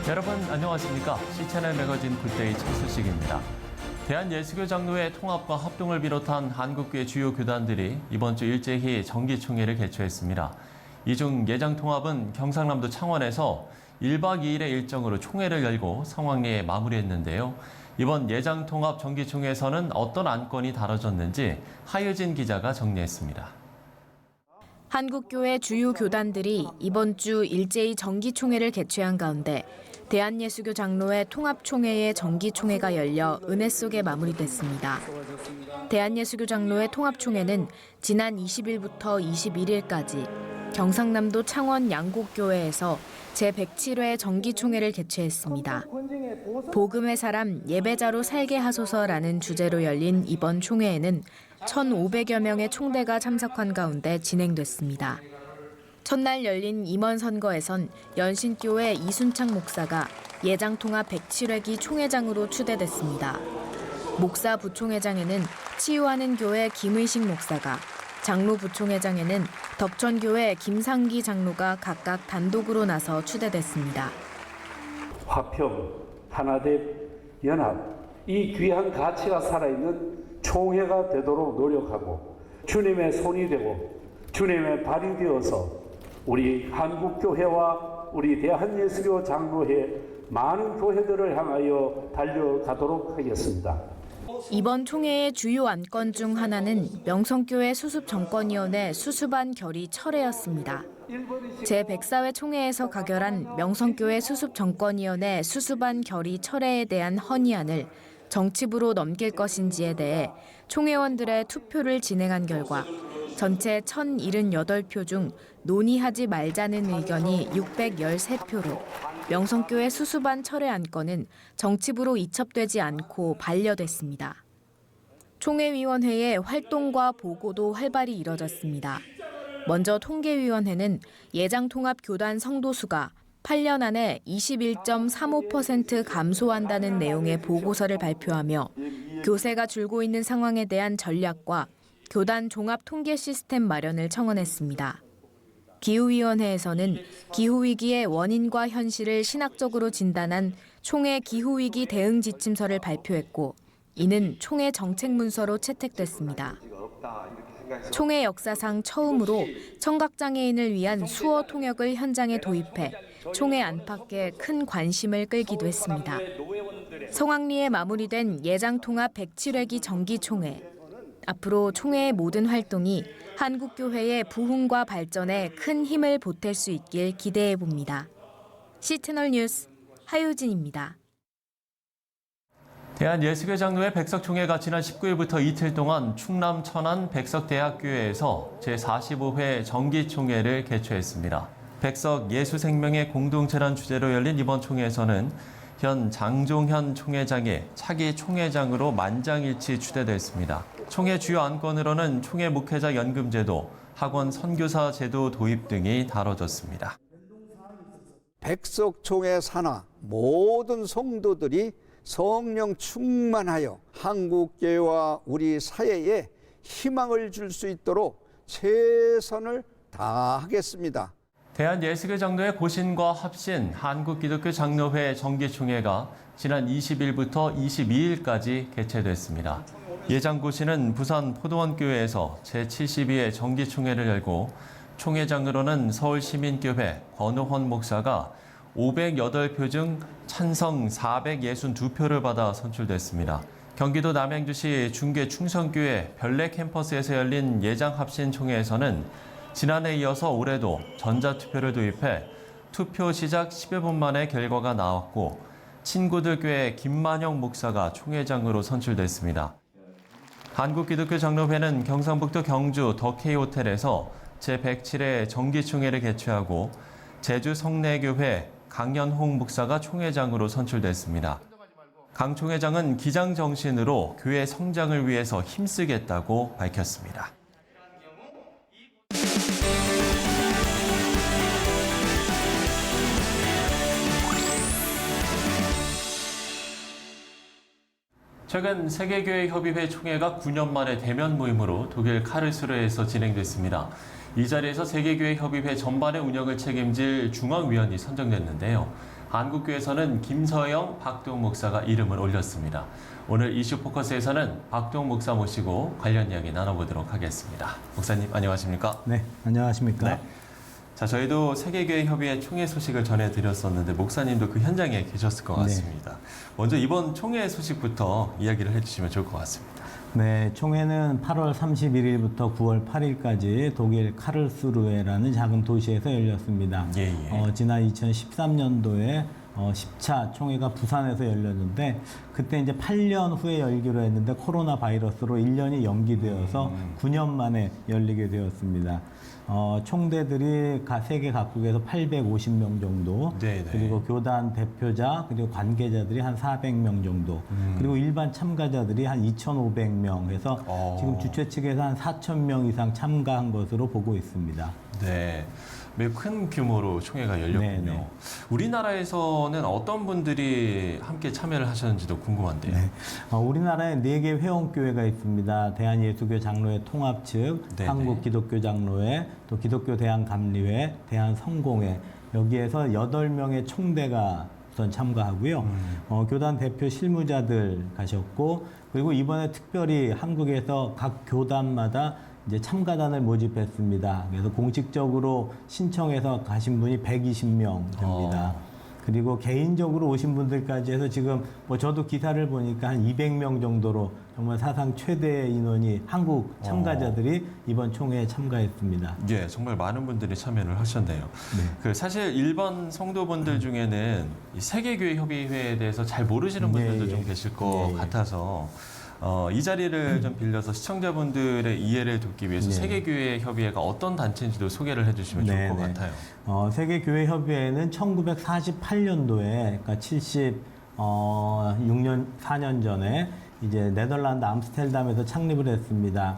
여러분 안녕하십니까? C채널 매거진 굿데이 첫 소식입니다. 대한예수교 장로회 통합과 합동을 비롯한 한국교회 주요 교단들이 이번 주 일제히 정기총회를 개최했습니다. 이 중 예장통합은 경상남도 창원에서 1박 2일의 일정으로 총회를 열고 성황리에 마무리했는데요. 이번 예장통합 정기총회에서는 어떤 안건이 다뤄졌는지 하유진 기자가 정리했습니다. 한국교회 주요 교단들이 이번 주 일제히 정기총회를 개최한 가운데 대한예수교 장로회 통합총회의 정기총회가 열려 은혜 속에 마무리됐습니다. 대한예수교 장로회 통합총회는 지난 20일부터 21일까지 경상남도 창원 양곡교회에서 제107회 정기총회를 개최했습니다. 복음의 사람 예배자로 살게 하소서라는 주제로 열린 이번 총회에는 1,500여 명의 총대가 참석한 가운데 진행됐습니다. 첫날 열린 임원 선거에선 연신교회 이순창 목사가 예장통합 107회기 총회장으로 추대됐습니다. 목사 부총회장에는 치유하는 교회 김의식 목사가, 장로 부총회장에는 덕천교회 김상기 장로가 각각 단독으로 나서 추대됐습니다. 화평, 하나됨, 연합, 이 귀한 가치가 살아있는 총회가 되도록 노력하고 주님의 손이 되고 주님의 발이 되어서 우리 한국교회와 우리 대한예수교 장로회 많은 교회들을 향하여 달려가도록 하겠습니다. 이번 총회의 주요 안건 중 하나는 명성교회 수습정권위원회 수습안 결의 철회였습니다. 제104회 총회에서 가결한 명성교회 수습정권위원회 수습안 결의 철회에 대한 헌의안을 정치부로 넘길 것인지에 대해 총회원들의 투표를 진행한 결과 전체 1,078표 중 논의하지 말자는 의견이 613표로 명성교회 수습안 철회 안건은 정치부로 이첩되지 않고 반려됐습니다. 총회위원회의 활동과 보고도 활발히 이뤄졌습니다. 먼저 통계위원회는 예장통합 교단 성도수가 8년 안에 21.35% 감소한다는 내용의 보고서를 발표하며 교세가 줄고 있는 상황에 대한 전략과 교단 종합 통계 시스템 마련을 청원했습니다. 기후위원회에서는 기후위기의 원인과 현실을 신학적으로 진단한 총회 기후위기 대응 지침서를 발표했고 이는 총회 정책 문서로 채택됐습니다. 총회 역사상 처음으로 청각장애인을 위한 수어 통역을 현장에 도입해 총회 안팎에 큰 관심을 끌기도 했습니다. 성황리에 마무리된 예장통합 107회기 정기총회. 앞으로 총회의 모든 활동이 한국교회의 부흥과 발전에 큰 힘을 보탤 수 있길 기대해 봅니다. C채널 뉴스 하유진입니다. 대한예수교 장로회 백석총회가 지난 19일부터 이틀 동안 충남 천안 백석대학교회에서 제45회 정기총회를 개최했습니다. 백석 예수생명의 공동체란 주제로 열린 이번 총회에서는 현 장종현 총회장이 차기 총회장으로 만장일치 추대됐습니다. 총회 주요 안건으로는 총회 목회자 연금제도, 학원 선교사 제도 도입 등이 다뤄졌습니다. 백석총회 산하 모든 성도들이 성령 충만하여 한국교회와 우리 사회에 희망을 줄 수 있도록 최선을 다하겠습니다. 대한예수교 장로회 고신과 합신 한국기독교 장로회 정기총회가 지난 20일부터 22일까지 개최됐습니다. 예장고신은 부산 포도원교회에서 제72회 정기총회를 열고 총회장으로는 서울시민교회 권오헌 목사가 508표 중 찬성 462표를 받아 선출됐습니다. 경기도 남양주시 중계충성교회 별내 캠퍼스에서 열린 예장합신총회에서는 지난해에 이어서 올해도 전자투표를 도입해 투표 시작 10여 분 만에 결과가 나왔고 친구들교회 김만영 목사가 총회장으로 선출됐습니다. 한국기독교 장로회는 경상북도 경주 더 K호텔에서 제107회 정기총회를 개최하고 제주 성내교회 강연홍 목사가 총회장으로 선출됐습니다. 강 총회장은 기장 정신으로 교회 성장을 위해서 힘쓰겠다고 밝혔습니다. 최근 세계교회협의회 총회가 9년 만에 대면 모임으로 독일 카르스루에서 진행됐습니다. 이 자리에서 세계교회협의회 전반의 운영을 책임질 중앙위원이 선정됐는데요. 한국교회에서는 김서영, 박동 목사가 이름을 올렸습니다. 오늘 이슈 포커스에서는 박동 목사 모시고 관련 이야기 나눠보도록 하겠습니다. 목사님 안녕하십니까? 네, 안녕하십니까? 네. 자, 저희도 세계교회협의회 총회 소식을 전해드렸었는데 목사님도 그 현장에 계셨을 것 같습니다. 먼저 이번 총회 소식부터 이야기를 해주시면 좋을 것 같습니다. 네, 총회는 8월 31일부터 9월 8일까지 독일 카를스루헤라는 작은 도시에서 열렸습니다. 예. 지난 2013년도에 10차 총회가 부산에서 열렸는데 그때 이제 8년 후에 열기로 했는데 코로나 바이러스로 1년이 연기되어서 9년 만에 열리게 되었습니다. 총대들이 세계 각국에서 850명 정도, 네네. 그리고 교단 대표자, 그리고 관계자들이 한 400명 정도, 그리고 일반 참가자들이 한 2,500명 해서 지금 주최 측에서 한 4,000명 이상 참가한 것으로 보고 있습니다. 네. 매우 큰 규모로 총회가 열렸군요. 네네. 우리나라에서는 어떤 분들이 함께 참여를 하셨는지도 궁금한데요. 네. 우리나라에 4개 회원교회가 있습니다. 대한예수교 장로회 통합 측, 네네. 한국기독교 장로회, 또 기독교 대한감리회, 대한성공회, 여기에서 8명의 총대가 우선 참가하고요. 교단 대표 실무자들 가셨고, 그리고 이번에 특별히 한국에서 각 교단마다 이제 참가단을 모집했습니다. 그래서 공식적으로 신청해서 가신 분이 120명 됩니다. 그리고 개인적으로 오신 분들까지 해서 지금 저도 기사를 보니까 한 200명 정도로 정말 사상 최대의 인원이 한국 참가자들이 이번 총회에 참가했습니다. 예, 정말 많은 분들이 참여를 하셨네요. 네. 사실 일반 성도분들 중에는 이 세계교회협의회에 대해서 잘 모르시는 분들도 좀 계실 것 같아서 이 자리를 좀 빌려서 시청자분들의 이해를 돕기 위해서 세계교회협의회가 어떤 단체인지도 소개를 해주시면 좋을 것 같아요. 세계교회협의회는 1988년도에, 그러니까 4년 전에 이제 네덜란드 암스테르담에서 창립을 했습니다.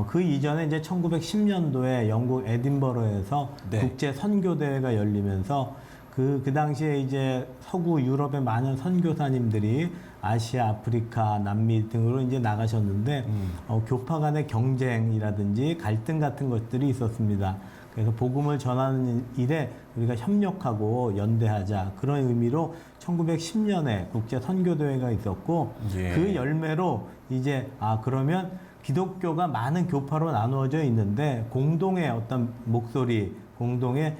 그 이전에 이제 1910년도에 영국 에딘버러에서 국제 선교 대회가 열리면서 그 당시에 이제 서구 유럽의 많은 선교사님들이 아시아, 아프리카, 남미 등으로 이제 나가셨는데 교파 간의 경쟁이라든지 갈등 같은 것들이 있었습니다. 그래서 복음을 전하는 일에 우리가 협력하고 연대하자, 그런 의미로 1910년에 국제 선교 대회가 있었고 그 열매로 이제 그러면 기독교가 많은 교파로 나누어져 있는데 공동의 어떤 목소리, 공동의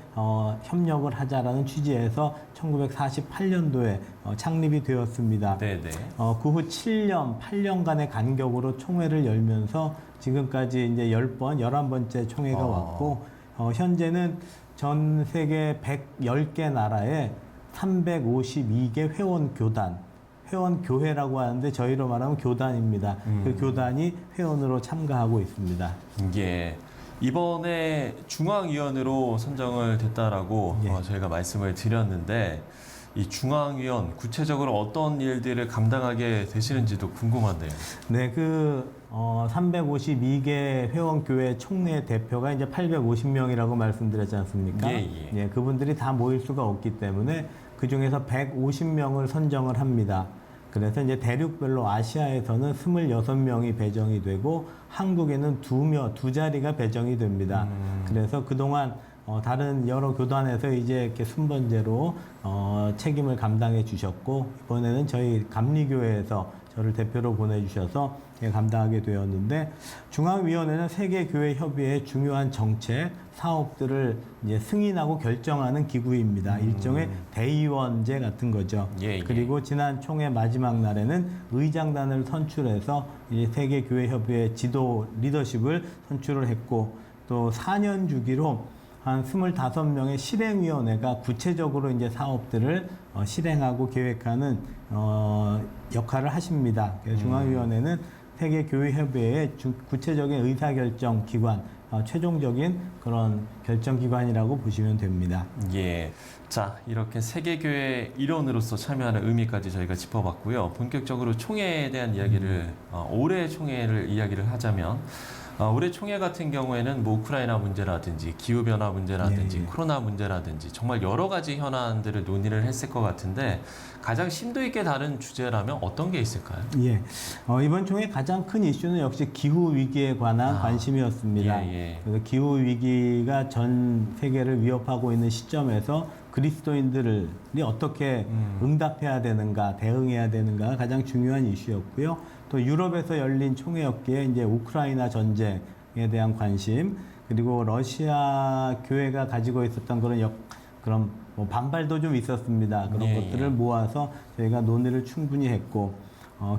협력을 하자라는 취지에서 1948년도에 창립이 되었습니다. 그 후 8년간의 간격으로 총회를 열면서 지금까지 이제 11번째 총회가 왔고, 현재는 전 세계 110개 나라에 352개 회원교회라고 하는데 저희로 말하면 교단입니다. 그 교단이 회원으로 참가하고 있습니다. 예. 이번에 중앙위원으로 선정을 됐다라고 저희가 말씀을 드렸는데 이 중앙위원 구체적으로 어떤 일들을 감당하게 되시는지도 궁금한데요. 네, 352개 회원교회 총회 대표가 이제 850명이라고 말씀드렸지 않습니까? 예, 그분들이 다 모일 수가 없기 때문에 그 중에서 150명을 선정을 합니다. 그래서 이제 대륙별로 아시아에서는 26명이 배정이 되고 한국에는 두 자리가 배정이 됩니다. 그래서 그동안 다른 여러 교단에서 이제 이렇게 순번제로 책임을 감당해 주셨고, 이번에는 저희 감리교회에서 저를 대표로 보내주셔서 감당하게 되었는데, 중앙위원회는 세계교회협의회의 중요한 정책, 사업들을 이제 승인하고 결정하는 기구입니다. 일종의 대의원제 같은 거죠. 그리고 지난 총회 마지막 날에는 의장단을 선출해서 이제 세계교회협의회 지도 리더십을 선출을 했고, 또 4년 주기로 한 25명의 실행위원회가 구체적으로 이제 사업들을 실행하고 계획하는 역할을 하십니다. 그래서 중앙위원회는 세계교회협의회의 구체적인 의사결정 기관, 최종적인 그런 결정기관이라고 보시면 됩니다. 예. 자, 이렇게 세계교회 일원으로서 참여하는 의미까지 저희가 짚어봤고요. 본격적으로 총회에 대한 이야기를, 올해 총회를 이야기를 하자면, 올해 총회 같은 경우에는 뭐 우크라이나 문제라든지 기후변화 문제라든지 예, 예. 코로나 문제라든지 정말 여러 가지 현안들을 논의를 했을 것 같은데 가장 심도 있게 다룬 주제라면 어떤 게 있을까요? 예. 이번 총회 가장 큰 이슈는 역시 기후 위기에 관한 관심이었습니다. 예, 예. 그래서 기후 위기가 전 세계를 위협하고 있는 시점에서 그리스도인들이 어떻게 응답해야 되는가, 대응해야 되는가가 가장 중요한 이슈였고요. 또 유럽에서 열린 총회였기에 이제 우크라이나 전쟁에 대한 관심, 그리고 러시아 교회가 가지고 있었던 그런 뭐 반발도 좀 있었습니다. 그런 예, 것들을 예. 모아서 저희가 논의를 충분히 했고,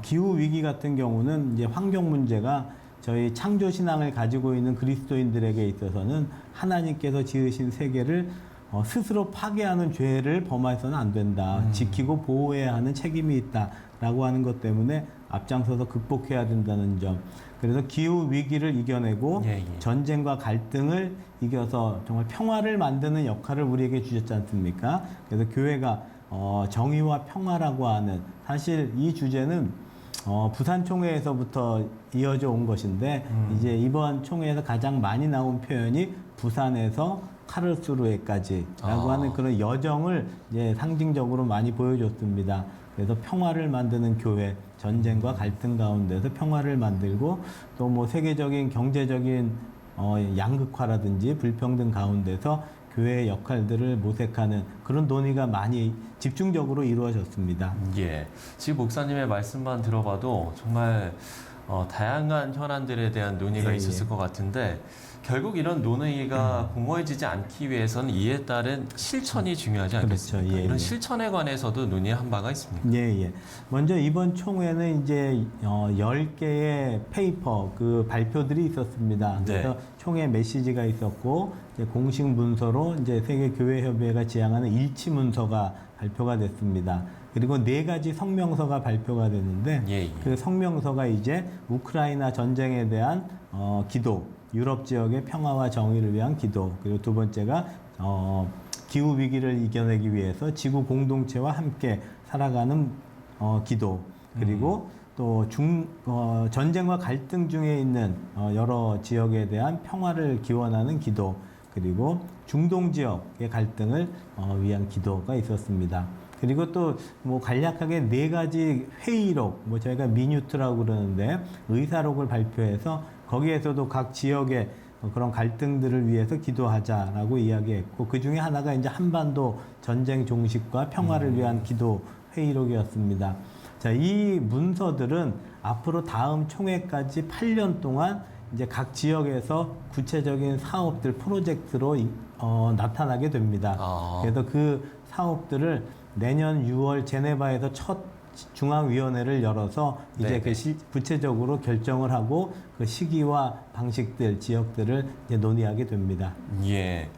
기후 위기 같은 경우는 이제 환경 문제가 저희 창조 신앙을 가지고 있는 그리스도인들에게 있어서는 하나님께서 지으신 세계를 스스로 파괴하는 죄를 범해서는 안 된다. 지키고 보호해야 하는 책임이 있다라고 하는 것 때문에 앞장서서 극복해야 된다는 점. 그래서 기후 위기를 이겨내고 예, 예. 전쟁과 갈등을 이겨서 정말 평화를 만드는 역할을 우리에게 주셨지 않습니까? 그래서 교회가 정의와 평화라고 하는, 사실 이 주제는 부산 총회에서부터 이어져 온 것인데 이제 이번 총회에서 가장 많이 나온 표현이 부산에서 카르스루에까지라고 하는 그런 여정을 이제 상징적으로 많이 보여줬습니다. 그래서 평화를 만드는 교회, 전쟁과 갈등 가운데서 평화를 만들고 또 뭐 세계적인 경제적인 양극화라든지 불평등 가운데서 교회의 역할들을 모색하는 그런 논의가 많이 집중적으로 이루어졌습니다. 예. 지금 목사님의 말씀만 들어봐도 정말 다양한 현안들에 대한 논의가 예, 있었을 예. 것 같은데 결국 이런 논의가 공허해지지 않기 위해서는 이에 따른 실천이 중요하지 않겠습니까? 그렇죠. 예, 이런 예. 실천에 관해서도 논의한 바가 있습니까? 예, 예. 먼저 이번 총회는 이제 10개의 페이퍼 그 발표들이 있었습니다. 그래서 네. 총회 메시지가 있었고 이제 공식 문서로 이제 세계 교회 협의회가 지향하는 일치 문서가 발표가 됐습니다. 그리고 4가지 성명서가 발표가 됐는데 예, 예. 그 성명서가 이제 우크라이나 전쟁에 대한 기도, 유럽 지역의 평화와 정의를 위한 기도, 그리고 두 번째가 기후 위기를 이겨내기 위해서 지구 공동체와 함께 살아가는 기도, 그리고 또 전쟁과 갈등 중에 있는 여러 지역에 대한 평화를 기원하는 기도, 그리고 중동 지역의 갈등을 위한 기도가 있었습니다. 그리고 또 뭐 간략하게 4가지 회의록, 뭐 저희가 미뉴트라고 그러는데 의사록을 발표해서 거기에서도 각 지역의 그런 갈등들을 위해서 기도하자라고 이야기했고, 그 중에 하나가 이제 한반도 전쟁 종식과 평화를 위한 기도 회의록이었습니다. 자, 이 문서들은 앞으로 다음 총회까지 8년 동안 이제 각 지역에서 구체적인 사업들, 프로젝트로 나타나게 됩니다. 그래서 그 사업들을 내년 6월 제네바에서 첫 중앙위원회를 열어서 이제 그 구체적으로 결정을 하고 그 시기와 방식들, 지역들을 이제 논의하게 됩니다. 예.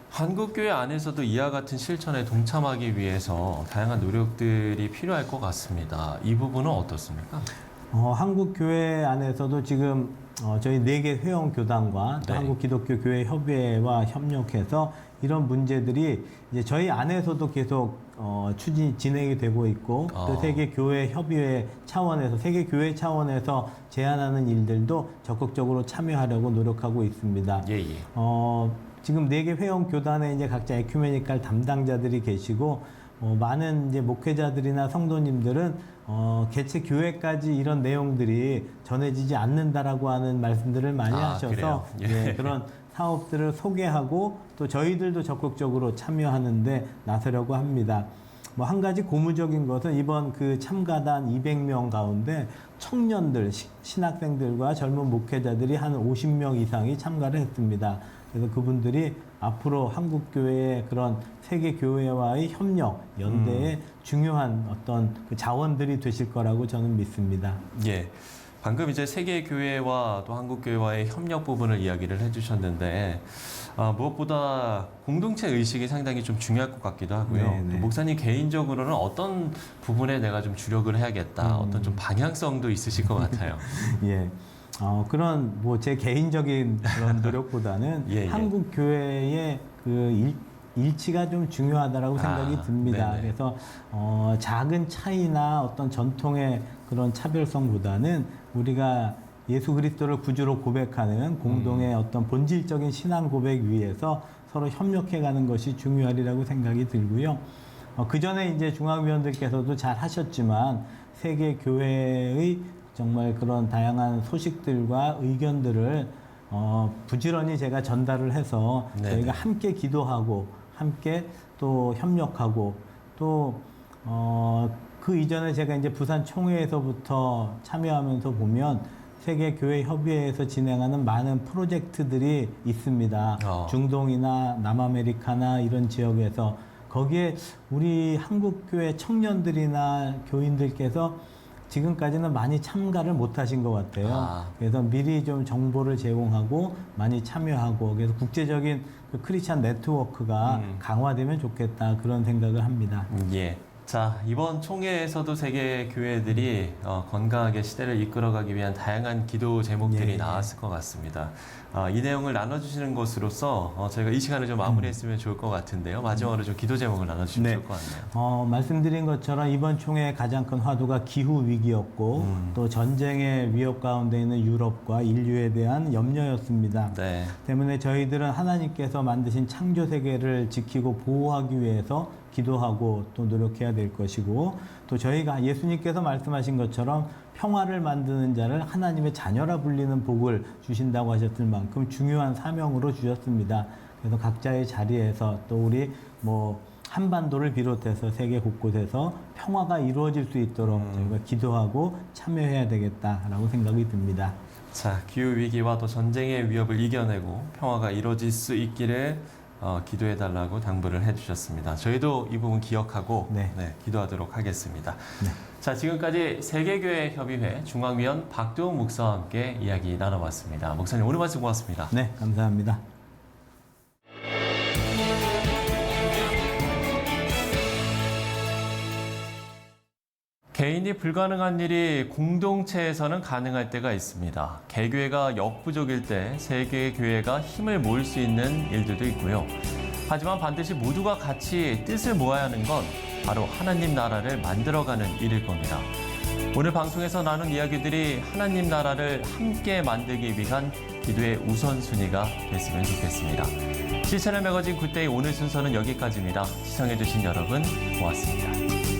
한국교회 안에서도 이와 같은 실천에 동참하기 위해서 다양한 노력들이 필요할 것 같습니다. 이 부분은 어떻습니까? 한국교회 안에서도 지금 저희 4개 회원 교단과 또 네. 한국기독교교회협의회와 협력해서 이런 문제들이 이제 저희 안에서도 계속 진행이 되고 있고 또 세계교회협의회 차원에서 세계교회 차원에서 제안하는 일들도 적극적으로 참여하려고 노력하고 있습니다. 예, 예. 지금 4개 회원 교단에 이제 각자 에큐메니칼 담당자들이 계시고 많은 이제 목회자들이나 성도님들은 개최 교회까지 이런 내용들이 전해지지 않는다라고 하는 말씀들을 많이 하셔서 예. 그런 사업들을 소개하고 또 저희들도 적극적으로 참여하는데 나서려고 합니다. 뭐 한 가지 고무적인 것은 이번 그 참가단 200명 가운데 청년들, 신학생들과 젊은 목회자들이 한 50명 이상이 참가를 했습니다. 그래서 그분들이 앞으로 한국교회의 그런 세계교회와의 협력, 연대의 중요한 어떤 그 자원들이 되실 거라고 저는 믿습니다. 예. 방금 이제 세계교회와 또 한국교회와의 협력 부분을 이야기를 해주셨는데 무엇보다 공동체 의식이 상당히 좀 중요할 것 같기도 하고요. 네네. 또 목사님 개인적으로는 어떤 부분에 내가 좀 주력을 해야겠다, 어떤 좀 방향성도 있으실 것 같아요. 예. 그런 뭐 제 개인적인 그런 노력보다는 예, 예. 한국 교회의 그 일치가 좀 중요하다라고 생각이 듭니다. 네네. 그래서 작은 차이나 어떤 전통의 그런 차별성보다는 우리가 예수 그리스도를 구주로 고백하는 공동의 어떤 본질적인 신앙 고백 위에서 서로 협력해가는 것이 중요하리라고 생각이 들고요. 그 전에 이제 중앙위원들께서도 잘 하셨지만 세계 교회의 정말 그런 다양한 소식들과 의견들을 부지런히 제가 전달을 해서 네네. 저희가 함께 기도하고 함께 또 협력하고 또 그 이전에 제가 이제 부산 총회에서부터 참여하면서 보면 세계 교회 협의회에서 진행하는 많은 프로젝트들이 있습니다. 중동이나 남아메리카나 이런 지역에서 거기에 우리 한국 교회 청년들이나 교인들께서 지금까지는 많이 참가를 못 하신 것 같아요. 그래서 미리 좀 정보를 제공하고 많이 참여하고 그래서 국제적인 그 크리스찬 네트워크가 강화되면 좋겠다 그런 생각을 합니다. 예. 자, 이번 총회에서도 세계 교회들이 건강하게 시대를 이끌어가기 위한 다양한 기도 제목들이 나왔을 것 같습니다. 이 내용을 나눠주시는 것으로서 저희가 이 시간을 좀 마무리했으면 좋을 것 같은데요. 마지막으로 좀 기도 제목을 나눠주시면 좋을 것 같네요. 말씀드린 것처럼 이번 총회의 가장 큰 화두가 기후 위기였고 또 전쟁의 위협 가운데 있는 유럽과 인류에 대한 염려였습니다. 네. 때문에 저희들은 하나님께서 만드신 창조 세계를 지키고 보호하기 위해서 기도하고 또 노력해야 될 것이고 또 저희가 예수님께서 말씀하신 것처럼 평화를 만드는 자를 하나님의 자녀라 불리는 복을 주신다고 하셨을 만큼 중요한 사명으로 주셨습니다. 그래서 각자의 자리에서 또 우리 한반도를 비롯해서 세계 곳곳에서 평화가 이루어질 수 있도록 저희가 기도하고 참여해야 되겠다라고 생각이 듭니다. 자, 기후 위기와 또 전쟁의 위협을 이겨내고 평화가 이루어질 수 있기를 기도해달라고 당부를 해주셨습니다. 저희도 이 부분 기억하고 기도하도록 하겠습니다. 자, 지금까지 세계교회협의회 중앙위원 박두홍 목사와 함께 이야기 나눠봤습니다. 목사님, 오늘 말씀 고맙습니다. 네, 감사합니다. 개인이 불가능한 일이 공동체에서는 가능할 때가 있습니다. 개교회가 역부족일 때 세계교회가 힘을 모을 수 있는 일들도 있고요. 하지만 반드시 모두가 같이 뜻을 모아야 하는 건 바로 하나님 나라를 만들어가는 일일 겁니다. 오늘 방송에서 나눈 이야기들이 하나님 나라를 함께 만들기 위한 기도의 우선순위가 됐으면 좋겠습니다. 실천의 매거진 굿데이 오늘 순서는 여기까지입니다. 시청해주신 여러분 고맙습니다.